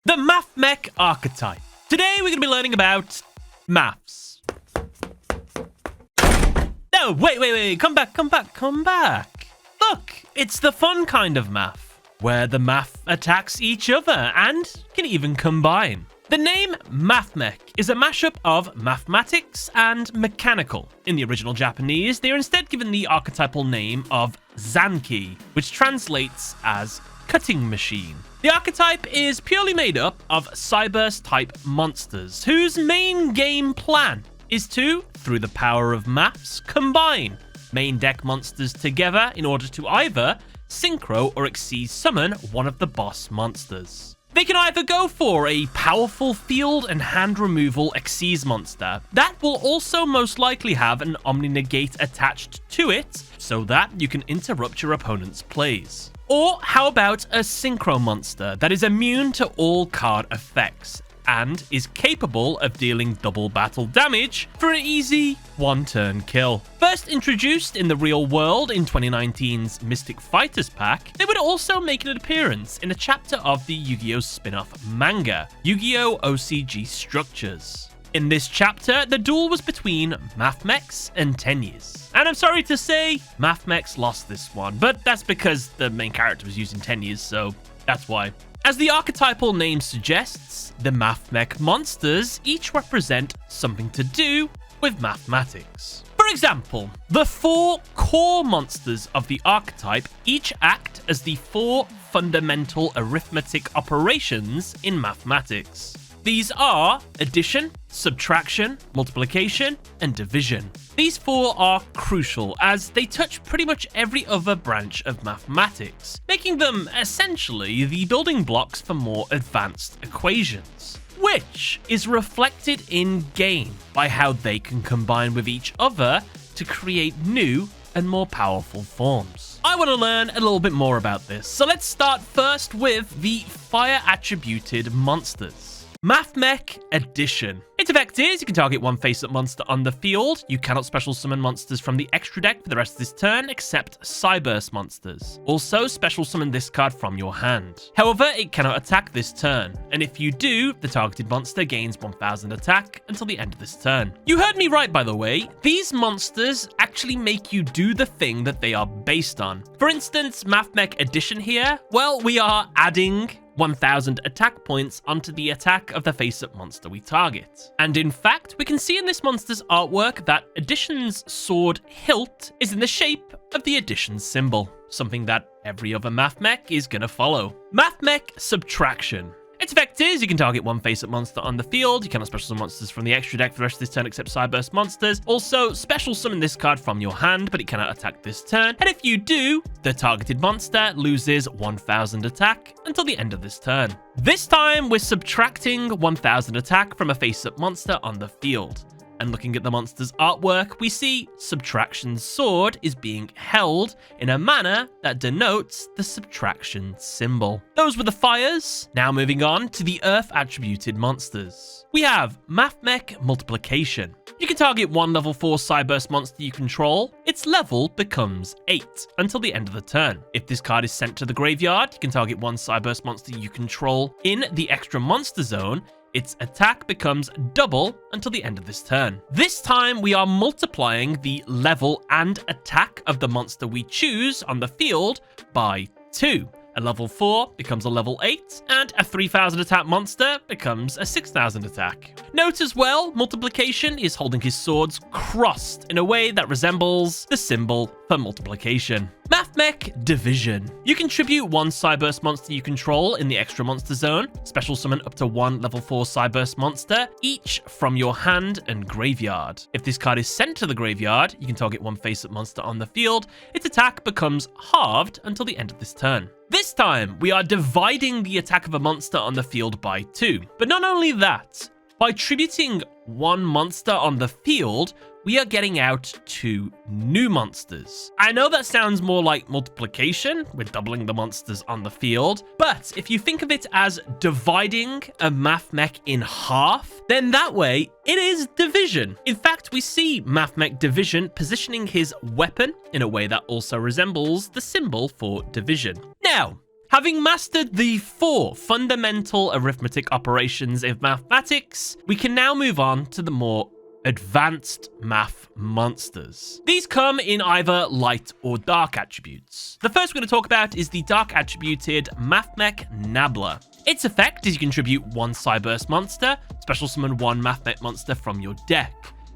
The Mathmech archetype. Today we're going to be learning about maths. No, wait, come back. Look, it's the fun kind of math, where the math attacks each other and can even combine. The name Mathmech is a mashup of mathematics and mechanical. In the original Japanese, they are instead given the archetypal name of Zanki, which translates as cutting machine. The archetype is purely made up of Cyberse-type monsters, whose main game plan is to, through the power of maths, combine main deck monsters together in order to either Synchro or Xyz summon one of the boss monsters. They can either go for a powerful field and hand removal Xyz monster that will also most likely have an Omni-Negate attached to it so that you can interrupt your opponent's plays. Or how about a Synchro monster that is immune to all card effects and is capable of dealing double battle damage for an easy one-turn kill. First introduced in the real world in 2019's Mystic Fighters pack, they would also make an appearance in a chapter of the Yu-Gi-Oh! Spin-off manga, Yu-Gi-Oh! OCG Structures. In this chapter, the duel was between Mathmechs and Tenyis. And I'm sorry to say, Mathmechs lost this one, but that's because the main character was using Tenyis, so that's why. As the archetypal name suggests, the Mathmech monsters each represent something to do with mathematics. For example, the 4 core monsters of the archetype each act as the 4 fundamental arithmetic operations in mathematics. These are addition, subtraction, multiplication, and division. These 4 are crucial as they touch pretty much every other branch of mathematics, making them essentially the building blocks for more advanced equations, which is reflected in-game by how they can combine with each other to create new and more powerful forms. I want to learn a little bit more about this, so let's start first with the fire-attributed monsters. Mathmech Addition. Its effect is you can target one face-up monster on the field. You cannot special summon monsters from the extra deck for the rest of this turn, except Cyberse monsters. Also, special summon this card from your hand. However, it cannot attack this turn, and if you do, the targeted monster gains 1000 attack until the end of this turn. You heard me right, by the way. These monsters actually make you do the thing that they are based on. For instance, Mathmech Addition here, well, we are adding 1000 attack points onto the attack of the face-up monster we target. And in fact, we can see in this monster's artwork that Addition's sword hilt is in the shape of the Addition symbol, something that every other Mathmech is gonna follow. Mathmech Subtraction. Its effect is you can target one face-up monster on the field. You cannot special summon monsters from the extra deck for the rest of this turn except Cyberse monsters. Also, special summon this card from your hand, but it cannot attack this turn. And if you do, the targeted monster loses 1000 attack until the end of this turn. This time, we're subtracting 1000 attack from a face-up monster on the field. And looking at the monster's artwork, we see Subtraction's sword is being held in a manner that denotes the subtraction symbol. Those were the fires. Now moving on to the earth-attributed monsters. We have Mathmech Multiplication. You can target one level 4 Cyberse monster you control. Its level becomes 8 until the end of the turn. If this card is sent to the graveyard, you can target one Cyberse monster you control in the extra monster zone. Its attack becomes double until the end of this turn. This time, we are multiplying the level and attack of the monster we choose on the field by 2. A level 4 becomes a level 8, and a 3000 attack monster becomes a 6000 attack. Note as well, multiplication is holding his swords crossed in a way that resembles the symbol for multiplication. Mathmech Division. You contribute one Cyberse monster you control in the extra monster zone, special summon up to one level 4 Cyberse monster, each from your hand and graveyard. If this card is sent to the graveyard, you can target one face-up monster on the field. Its attack becomes halved until the end of this turn. This time, we are dividing the attack of a monster on the field by 2. But not only that, by tributing one monster on the field, we are getting out 2 new monsters. I know that sounds more like multiplication, we're doubling the monsters on the field, but if you think of it as dividing a Mathmech in half, then that way it is division. In fact, we see Mathmech Division positioning his weapon in a way that also resembles the symbol for division. Now, Having mastered the 4 fundamental arithmetic operations of mathematics, we can now move on to the more advanced math monsters. These come in either light or dark attributes. The first we're going to talk about is the dark attributed Mathmech Nabla. Its effect is you contribute 1 Cyburst monster, special summon 1 Mathmech monster from your deck.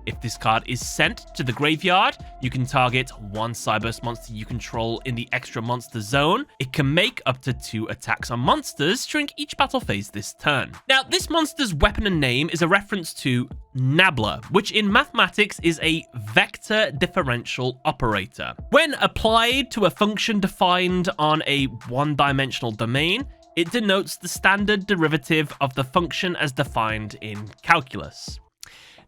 If this card is sent to the graveyard, you can target 1 Cyburst monster you control in the extra monster zone. It can make up to 2 attacks on monsters during each battle phase this turn. Now, this monster's weapon and name is a reference to Nabla, which in mathematics is a vector differential operator. When applied to a function defined on a one-dimensional domain, it denotes the standard derivative of the function as defined in calculus.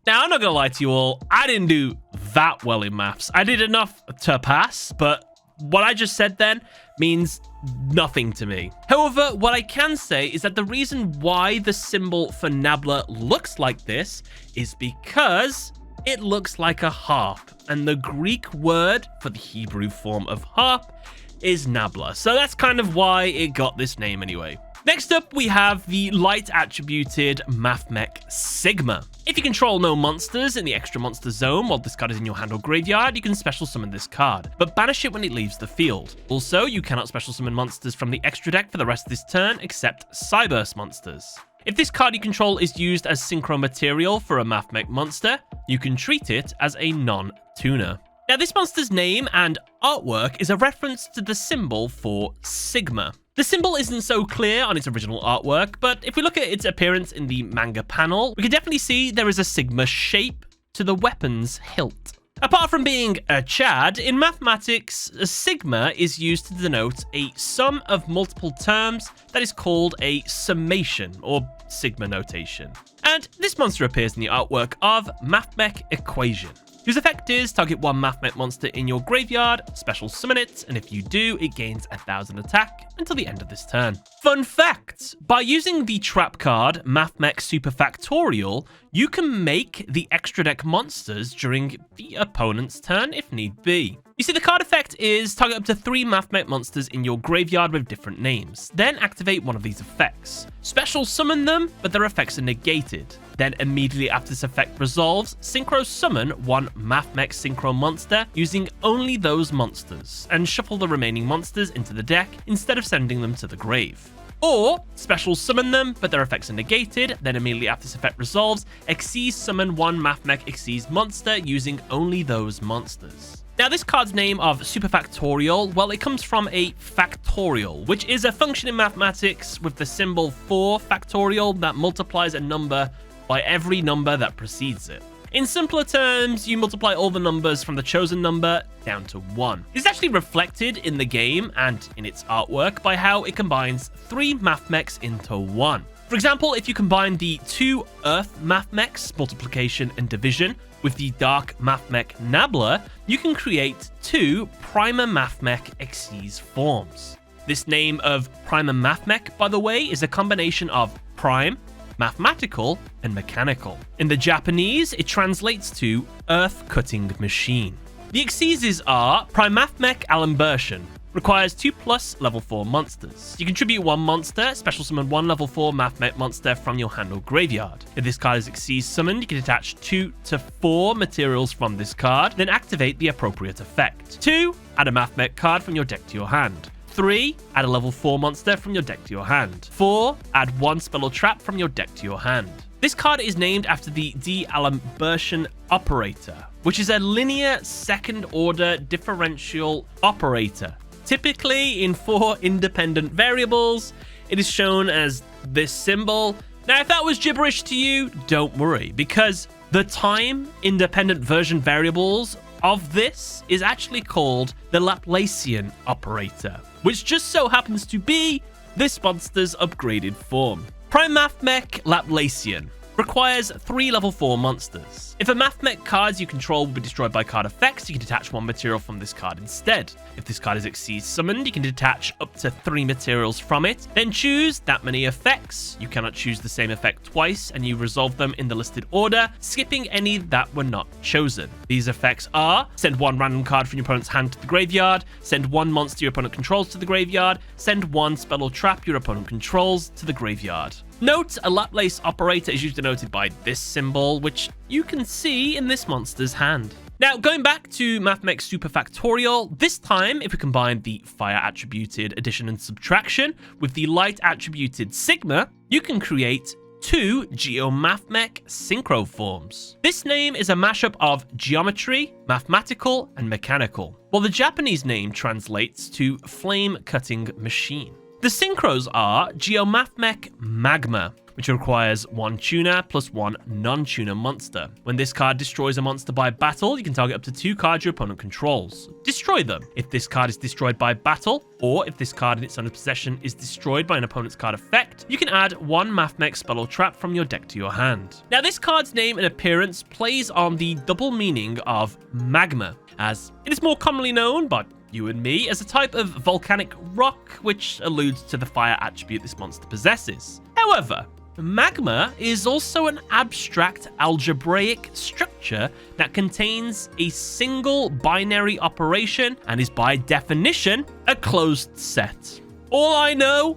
Now, I'm not going to lie to you all, I didn't do that well in maths. I did enough to pass, but what I just said then means nothing to me. However, what I can say is that the reason why the symbol for Nabla looks like this is because it looks like a harp, and the Greek word for the Hebrew form of harp is Nabla. So that's kind of why it got this name anyway. Next up, we have the light attributed Mathmech Sigma. If you control no monsters in the extra monster zone while this card is in your hand or graveyard, you can special summon this card, but banish it when it leaves the field. Also, you cannot special summon monsters from the extra deck for the rest of this turn except Cyburst monsters. If this card you control is used as synchro material for a Mathmech monster, you can treat it as a non-tuner. Now, this monster's name and artwork is a reference to the symbol for Sigma. The symbol isn't so clear on its original artwork, but if we look at its appearance in the manga panel, we can definitely see there is a Sigma shape to the weapon's hilt. Apart from being a Chad, in mathematics, a sigma is used to denote a sum of multiple terms that is called a summation, or sigma notation. And this monster appears in the artwork of Mathmech Equation, whose effect is target 1 Mathmech monster in your graveyard, special summon it, and if you do, it gains 1000 attack until the end of this turn. Fun fact, by using the trap card Mathmech Super Factorial, you can make the extra deck monsters during the opponent's turn if need be. You see, the card effect is target up to 3 Mathmech monsters in your graveyard with different names, then activate one of these effects. Special summon them, but their effects are negated. Then immediately after this effect resolves, synchro summon 1 Mathmech synchro monster using only those monsters, and shuffle the remaining monsters into the deck instead of sending them to the grave. Or special summon them, but their effects are negated, then immediately after this effect resolves, Xyz summon 1 Mathmech Xyz monster using only those monsters. Now, this card's name of Super Factorial, well, it comes from a factorial, which is a function in mathematics with the symbol 4 factorial that multiplies a number by every number that precedes it. In simpler terms, you multiply all the numbers from the chosen number down to 1. It's actually reflected in the game and in its artwork by how it combines 3 Mathmechs into 1. For example, if you combine the 2 Earth Mathmechs, multiplication and division, with the Dark Mathmech Nabla, you can create 2 Primer Mathmech Xyz forms. This name of Primer Mathmech, by the way, is a combination of prime, mathematical, and mechanical. In the Japanese, it translates to Earth Cutting Machine. The Xyzes are Prime Mathmech Alimbertion, requires 2+ level 4 monsters. You contribute 1 monster, special summon 1 level 4 Mathmech monster from your hand or graveyard. If this card is Xyz summoned, you can attach 2 to 4 materials from this card, then activate the appropriate effect. 2, add a Mathmech card from your deck to your hand. 3, add a level 4 monster from your deck to your hand. 4, add 1 spell or trap from your deck to your hand. This card is named after the de-Alimbertion operator, which is a linear second-order differential operator. Typically in 4 independent variables, it is shown as this symbol. Now, if that was gibberish to you, don't worry, because the time-independent version variables of this is actually called the Laplacian operator, which just so happens to be this monster's upgraded form. Prime Mathmech Laplacian. Requires 3 level 4 monsters. If a Mathmech card you control will be destroyed by card effects, you can detach 1 material from this card instead. If this card is Xyz summoned, you can detach up to 3 materials from it, then choose that many effects. You cannot choose the same effect twice, and you resolve them in the listed order, skipping any that were not chosen. These effects are: send 1 random card from your opponent's hand to the graveyard, send 1 monster your opponent controls to the graveyard, send 1 spell or trap your opponent controls to the graveyard. Note, a Laplace operator is usually denoted by this symbol, which you can see in this monster's hand. Now, going back to Mathmech Super Factorial, this time, if we combine the Fire attributed addition and subtraction with the Light attributed Sigma, you can create 2 Mathmech Synchro forms. This name is a mashup of geometry, mathematical, and mechanical, while the Japanese name translates to flame cutting machine. The synchros are Mathmech Magma, which requires 1 tuner plus 1 non-tuner monster. When this card destroys a monster by battle, you can target up to 2 cards your opponent controls. Destroy them. If this card is destroyed by battle, or if this card in its owner's possession is destroyed by an opponent's card effect, you can add 1 Mathmech spell or trap from your deck to your hand. Now, this card's name and appearance plays on the double meaning of magma, as it is more commonly known by you and me as a type of volcanic rock, which alludes to the fire attribute this monster possesses. However, magma is also an abstract algebraic structure that contains a single binary operation and is by definition a closed set. All I know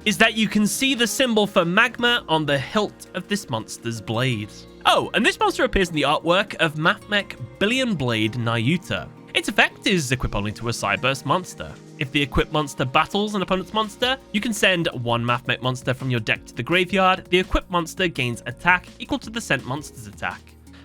is that you can see the symbol for magma on the hilt of this monster's blade. Oh, and this monster appears in the artwork of Mathmech Billion Blade Nayuta. Its effect is equip only to a Cyburst monster. If the equipped monster battles an opponent's monster, you can send 1 Mathmech monster from your deck to the graveyard. The equipped monster gains attack equal to the sent monster's attack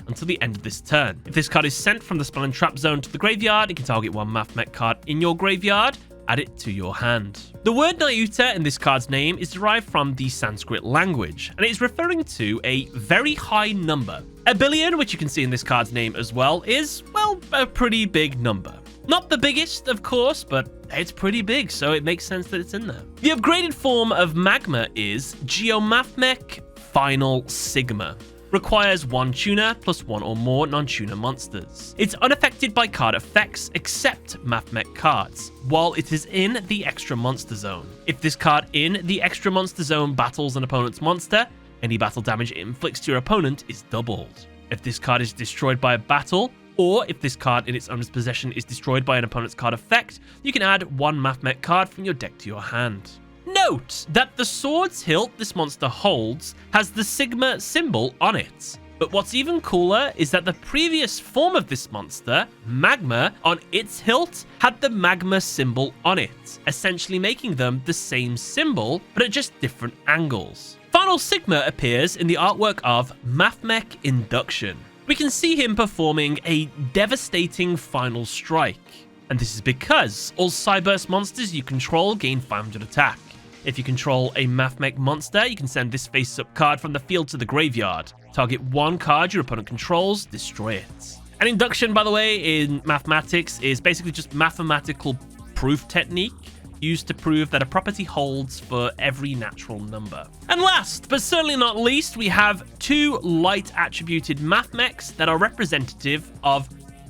until the end of this turn. If this card is sent from the spell and trap zone to the graveyard, you can target 1 Mathmech card in your graveyard, add it to your hand. The word Nayuta in this card's name is derived from the Sanskrit language, and it is referring to a very high number. A billion, which you can see in this card's name as well, is, well, a pretty big number. Not the biggest, of course, but it's pretty big, so it makes sense that it's in there. The upgraded form of magma is Mathmech Final Sigma. Requires 1 tuner plus 1 or more non-tuner monsters. It's unaffected by card effects except Mathmech cards, while it is in the extra monster zone. If this card in the extra monster zone battles an opponent's monster, any battle damage it inflicts to your opponent is doubled. If this card is destroyed by a battle, or if this card in its owner's possession is destroyed by an opponent's card effect, you can add 1 Mathmech card from your deck to your hand. Note that the sword's hilt this monster holds has the Sigma symbol on it. But what's even cooler is that the previous form of this monster, Magma, on its hilt had the Magma symbol on it, essentially making them the same symbol, but at just different angles. Final Sigma appears in the artwork of Mathmech Induction. We can see him performing a devastating final strike. And this is because all Cyburst monsters you control gain 500 attack. If you control a Mathmech monster, you can send this face-up card from the field to the graveyard. Target 1 card your opponent controls, destroy it. An induction, by the way, in mathematics is basically just mathematical proof technique used to prove that a property holds for every natural number. And last, but certainly not least, we have 2 light attributed Mathmechs that are representative of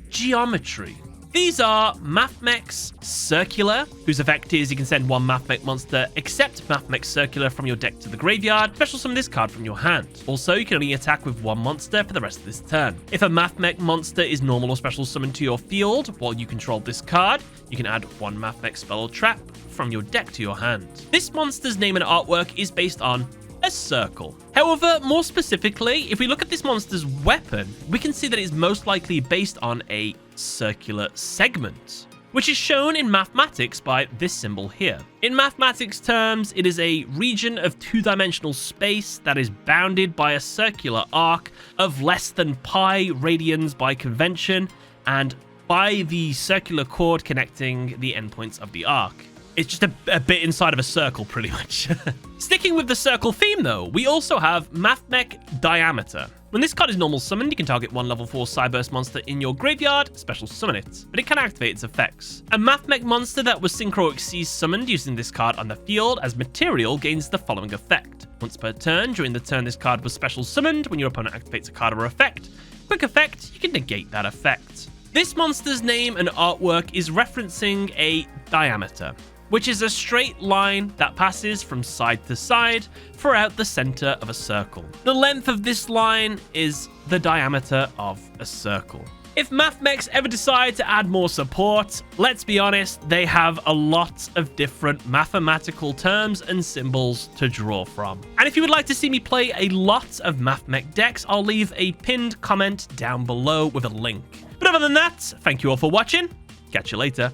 geometry. These are Mathmech's Circular, whose effect is you can send 1 Mathmech monster except Mathmech Circular from your deck to the graveyard, special summon this card from your hand. Also, you can only attack with 1 monster for the rest of this turn. If a Mathmech monster is normal or special summoned to your field while you control this card, you can add 1 Mathmech spell or trap from your deck to your hand. This monster's name and artwork is based on a circle. However, more specifically, if we look at this monster's weapon, we can see that it is most likely based on a circular segment, which is shown in mathematics by this symbol here. In mathematics terms, it is a region of 2-dimensional space that is bounded by a circular arc of less than pi radians by convention and by the circular chord connecting the endpoints of the arc. It's just a bit inside of a circle, pretty much. Sticking with the circle theme, though, we also have Mathmech Diameter. When this card is normal summoned, you can target 1 level 4 Cyburst monster in your graveyard, special summon it, but it can activate its effects. A Mathmech monster that was Synchro Xyz summoned using this card on the field as material gains the following effect. Once per turn, during the turn this card was special summoned, when your opponent activates a card or effect. Quick effect, you can negate that effect. This monster's name and artwork is referencing a diameter, which is a straight line that passes from side to side throughout the center of a circle. The length of this line is the diameter of a circle. If Mathmechs ever decide to add more support, let's be honest, they have a lot of different mathematical terms and symbols to draw from. And if you would like to see me play a lot of Mathmech decks, I'll leave a pinned comment down below with a link. But other than that, thank you all for watching. Catch you later.